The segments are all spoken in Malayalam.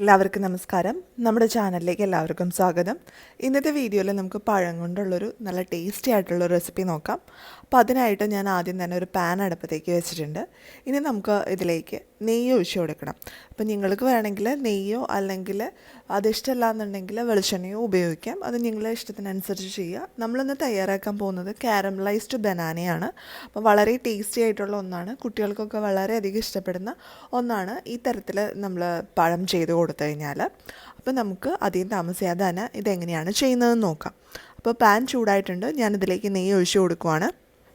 എല്ലാവർക്കും നമസ്കാരം. നമ്മുടെ ചാനലിലേക്ക് എല്ലാവർക്കും സ്വാഗതം. ഇന്നത്തെ വീഡിയോയിൽ നമുക്ക് പഴം കൊണ്ടുള്ളൊരു നല്ല ടേസ്റ്റി ആയിട്ടുള്ള റെസിപ്പി നോക്കാം. അപ്പോൾ അതിനായിട്ട് ഞാൻ ആദ്യം തന്നെ ഒരു പാൻ അടുപ്പത്തേക്ക് വെച്ചിട്ടുണ്ട്. ഇനി നമുക്ക് ഇതിലേക്ക് നെയ്യ് ഒഴിച്ച് കൊടുക്കണം. അപ്പോൾ നിങ്ങൾക്ക് വേണമെങ്കിൽ നെയ്യോ അല്ലെങ്കിൽ അതിഷ്ടമല്ല എന്നുണ്ടെങ്കിൽ വെളിച്ചെണ്ണയോ ഉപയോഗിക്കാം. അത് നിങ്ങളുടെ ഇഷ്ടത്തിനനുസരിച്ച് ചെയ്യുക. നമ്മളിന്ന് തയ്യാറാക്കാൻ പോകുന്നത് കാരമലൈസ്ഡ് ബനാനയാണ്. അപ്പോൾ വളരെ ടേസ്റ്റി ആയിട്ടുള്ള ഒന്നാണ്, കുട്ടികൾക്കൊക്കെ വളരെയധികം ഇഷ്ടപ്പെടുന്ന ഒന്നാണ് ഈ തരത്തിൽ നമ്മൾ പഴം ചെയ്ത് കൊടുത്തു കഴിഞ്ഞാൽ. അപ്പോൾ നമുക്ക് അധികം താമസിയാതെ തന്നെ ഇതെങ്ങനെയാണ് ചെയ്യുന്നതെന്ന് നോക്കാം. അപ്പോൾ പാൻ ചൂടായിട്ടുണ്ട്, ഞാനിതിലേക്ക് നെയ്യ് ഒഴിച്ച് കൊടുക്കുവാണ്.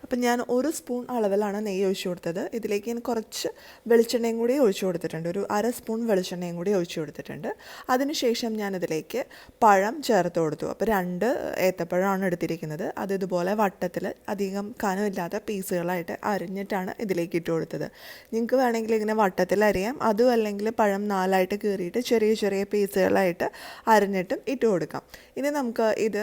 അപ്പം ഞാൻ 1 സ്പൂൺ അളവിലാണ് നെയ്യ് ഒഴിച്ചു കൊടുത്തത്. ഇതിലേക്ക് ഞാൻ കുറച്ച് വെളിച്ചെണ്ണയും കൂടി ഒഴിച്ചു കൊടുത്തിട്ടുണ്ട്, ഒരു 1/2 സ്പൂൺ വെളിച്ചെണ്ണയും കൂടി ഒഴിച്ചു കൊടുത്തിട്ടുണ്ട്. അതിനുശേഷം ഞാനിതിലേക്ക് പഴം ചേർത്ത് കൊടുത്തു. അപ്പോൾ 2 ഏത്തപ്പഴമാണ് എടുത്തിരിക്കുന്നത്. അത് ഇതുപോലെ വട്ടത്തിൽ അധികം കനമില്ലാത്ത പീസുകളായിട്ട് അരിഞ്ഞിട്ടാണ് ഇതിലേക്ക് ഇട്ട് കൊടുത്തത്. നിങ്ങൾക്ക് വേണമെങ്കിൽ ഇങ്ങനെ വട്ടത്തിൽ അരിയാം, അതും അല്ലെങ്കിൽ പഴം 4ആയിട്ട് കീറിയിട്ട് ചെറിയ ചെറിയ പീസുകളായിട്ട് അരിഞ്ഞിട്ടും ഇട്ട് കൊടുക്കാം. ഇനി നമുക്ക് ഇത്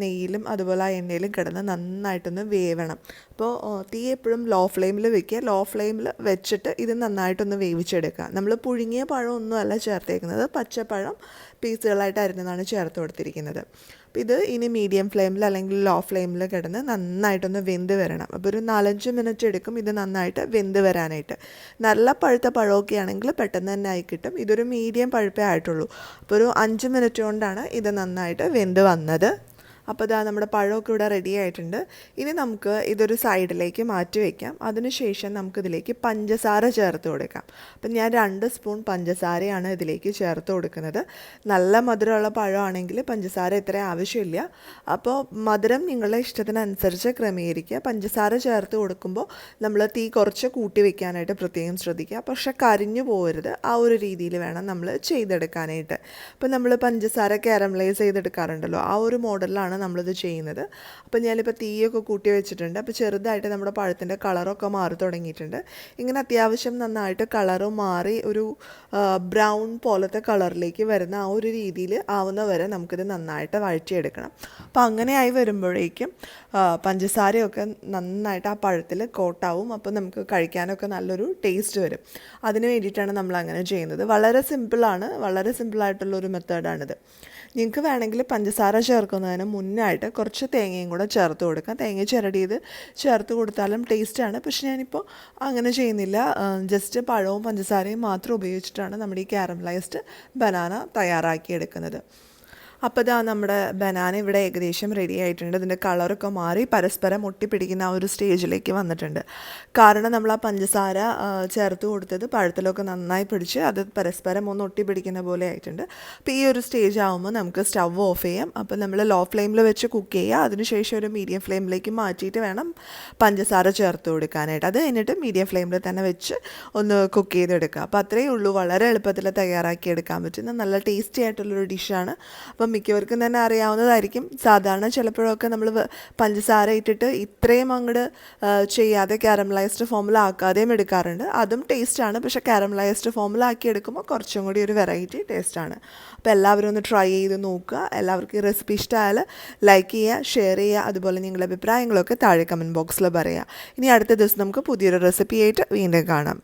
നെയ്യിലും അതുപോലെ ആ എണ്ണയിലും കിടന്ന് നന്നായിട്ടൊന്ന് വേവണം. അപ്പോൾ തീ എപ്പോഴും ലോ ഫ്ലെയിമിൽ വെക്കുക. ലോ ഫ്ലെയിമിൽ വെച്ചിട്ട് ഇത് നന്നായിട്ടൊന്ന് വേവിച്ചെടുക്കുക. നമ്മൾ പുഴുങ്ങിയ പഴമൊന്നും അല്ല ചേർത്തേക്കുന്നത്, പച്ചപ്പഴം പീസുകളായിട്ട് അരിഞ്ഞതാണ് ചേർത്ത് കൊടുത്തിരിക്കുന്നത്. അപ്പോൾ ഇത് ഇനി മീഡിയം ഫ്ലെയിമിൽ അല്ലെങ്കിൽ ലോ ഫ്ലെയിമിൽ കിടന്ന് നന്നായിട്ടൊന്ന് വെന്ത് വരണം. അപ്പോൾ ഒരു 4-5 മിനിറ്റ് എടുക്കും ഇത് നന്നായിട്ട് വെന്ത് വരാനായിട്ട്. നല്ല പഴുത്ത പഴമൊക്കെ ആണെങ്കിൽ പെട്ടെന്ന് തന്നെ ആയി കിട്ടും. ഇതൊരു മീഡിയം പഴുപ്പേ ആയിട്ടുള്ളൂ. അപ്പോൾ ഒരു 5 മിനിറ്റ് കൊണ്ടാണ് ഇത് നന്നായിട്ട് വെന്ത് വന്നത്. അപ്പോൾ ഇതാ നമ്മുടെ പഴമൊക്കെ ഇവിടെ റെഡി ആയിട്ടുണ്ട്. ഇനി നമുക്ക് ഇതൊരു സൈഡിലേക്ക് മാറ്റി വയ്ക്കാം. അതിനുശേഷം നമുക്കിതിലേക്ക് പഞ്ചസാര ചേർത്ത് കൊടുക്കാം. അപ്പം ഞാൻ 2 സ്പൂൺ പഞ്ചസാരയാണ് ഇതിലേക്ക് ചേർത്ത് കൊടുക്കുന്നത്. നല്ല മധുരമുള്ള പഴമാണെങ്കിൽ പഞ്ചസാര ഇത്ര ആവശ്യമില്ല. അപ്പോൾ മധുരം നിങ്ങളുടെ ഇഷ്ടത്തിനനുസരിച്ച് ക്രമീകരിക്കുക. പഞ്ചസാര ചേർത്ത് കൊടുക്കുമ്പോൾ നമ്മൾ തീ കുറച്ച് കൂട്ടി വയ്ക്കാനായിട്ട് പ്രത്യേകം ശ്രദ്ധിക്കുക. പക്ഷേ കരിഞ്ഞു പോകരുത്, ആ ഒരു രീതിയിൽ വേണം നമ്മൾ ചെയ്തെടുക്കാനായിട്ട്. അപ്പോൾ നമ്മൾ പഞ്ചസാര കാരമലൈസ് ചെയ്തെടുക്കാറുണ്ടല്ലോ, ആ ഒരു മോഡലിലാണ് നമ്മളിത് ചെയ്യുന്നത്. അപ്പോൾ ഞാനിപ്പോൾ തീയൊക്കെ കൂട്ടി വെച്ചിട്ടുണ്ട്. അപ്പോൾ ചെറുതായിട്ട് നമ്മുടെ പഴത്തിൻ്റെ കളറൊക്കെ മാറി തുടങ്ങിയിട്ടുണ്ട്. ഇങ്ങനെ അത്യാവശ്യം നന്നായിട്ട് കളറ് മാറി ഒരു ബ്രൗൺ പോലത്തെ കളറിലേക്ക് വരുന്ന ആ ഒരു രീതിയിൽ ആവുന്ന വരെ നമുക്കിത് നന്നായിട്ട് വഴറ്റിയെടുക്കണം. അപ്പോൾ അങ്ങനെയായി വരുമ്പോഴേക്കും പഞ്ചസാരയൊക്കെ നന്നായിട്ട് ആ പഴത്തിൽ കോട്ടാവും. അപ്പോൾ നമുക്ക് കഴിക്കാനൊക്കെ നല്ലൊരു ടേസ്റ്റ് വരും. അതിന് വേണ്ടിയിട്ടാണ് നമ്മൾ അങ്ങനെ ചെയ്യുന്നത്. വളരെ സിമ്പിളാണ്, വളരെ സിമ്പിളായിട്ടുള്ളൊരു മെത്തേഡാണിത്. നിങ്ങൾക്ക് വേണമെങ്കിൽ പഞ്ചസാര ചേർക്കുന്നതിന് മുന്നായിട്ട് കുറച്ച് തേങ്ങയും കൂടെ ചേർത്ത് കൊടുക്കാം. തേങ്ങ ചിരടിയത് ചേർത്ത് കൊടുത്താലും ടേസ്റ്റാണ്. പക്ഷെ ഞാനിപ്പോൾ അങ്ങനെ ചെയ്യുന്നില്ല. ജസ്റ്റ് പഴവും പഞ്ചസാരയും മാത്രം ഉപയോഗിച്ചിട്ടാണ് നമ്മുടെ ഈ കാരമലൈസ്ഡ് ബനാന തയ്യാറാക്കിയെടുക്കുന്നത്. അപ്പോൾ ഇതാ നമ്മുടെ ബനാന ഇവിടെ ഏകദേശം റെഡി ആയിട്ടുണ്ട്. ഇതിൻ്റെ കളറൊക്കെ മാറി പരസ്പരം ഒട്ടിപ്പിടിക്കുന്ന ആ ഒരു സ്റ്റേജിലേക്ക് വന്നിട്ടുണ്ട്. കാരണം നമ്മൾ ആ പഞ്ചസാര ചേർത്ത് കൊടുത്തത് പഴത്തിലൊക്കെ നന്നായി പിടിച്ച് അത് പരസ്പരം ഒന്ന് ഒട്ടിപ്പിടിക്കുന്ന പോലെ ആയിട്ടുണ്ട്. അപ്പോൾ ഈ ഒരു സ്റ്റേജ് ആകുമ്പോൾ നമുക്ക് സ്റ്റവ് ഓഫ് ചെയ്യാം. അപ്പോൾ നമ്മൾ ലോ ഫ്ലെയിമിൽ വെച്ച് കുക്ക് ചെയ്യുക. അതിനുശേഷം ഒരു മീഡിയം ഫ്ലെയിമിലേക്ക് മാറ്റിയിട്ട് വേണം പഞ്ചസാര ചേർത്ത് കൊടുക്കാനായിട്ട്. അത് കഴിഞ്ഞിട്ട് മീഡിയം ഫ്ലെയിമിൽ തന്നെ വെച്ച് ഒന്ന് കുക്ക് ചെയ്തെടുക്കുക. അപ്പോൾ അത്രയേ ഉള്ളൂ. വളരെ എളുപ്പത്തിൽ തയ്യാറാക്കിയെടുക്കാൻ പറ്റുന്ന നല്ല ടേസ്റ്റി ആയിട്ടുള്ളൊരു ഡിഷാണ്. അപ്പം മിക്കവർക്കും തന്നെ അറിയാവുന്നതായിരിക്കും. സാധാരണ ചിലപ്പോഴൊക്കെ നമ്മൾ പഞ്ചസാര ഇട്ടിട്ട് ഇത്രയും അങ്ങോട്ട് ചെയ്യാതെ കാരമലൈസ്ഡ് ഫോമിലാക്കാതെയും എടുക്കാറുണ്ട്. അതും ടേസ്റ്റാണ്. പക്ഷേ കാരമലൈസ്ഡ് ഫോമിലാക്കി എടുക്കുമ്പോൾ കുറച്ചും കൂടി ഒരു വെറൈറ്റി ടേസ്റ്റാണ്. അപ്പോൾ എല്ലാവരും ഒന്ന് ട്രൈ ചെയ്ത് നോക്കുക. എല്ലാവർക്കും ഈ റെസിപ്പി ഇഷ്ടമായാൽ ലൈക്ക് ചെയ്യുക, ഷെയർ ചെയ്യുക. അതുപോലെ നിങ്ങളുടെ അഭിപ്രായങ്ങളൊക്കെ താഴെ കമൻറ്റ് ബോക്സിൽ പറയുക. ഇനി അടുത്ത ദിവസം നമുക്ക് പുതിയൊരു റെസിപ്പിയായിട്ട് വീണ്ടും കാണാം.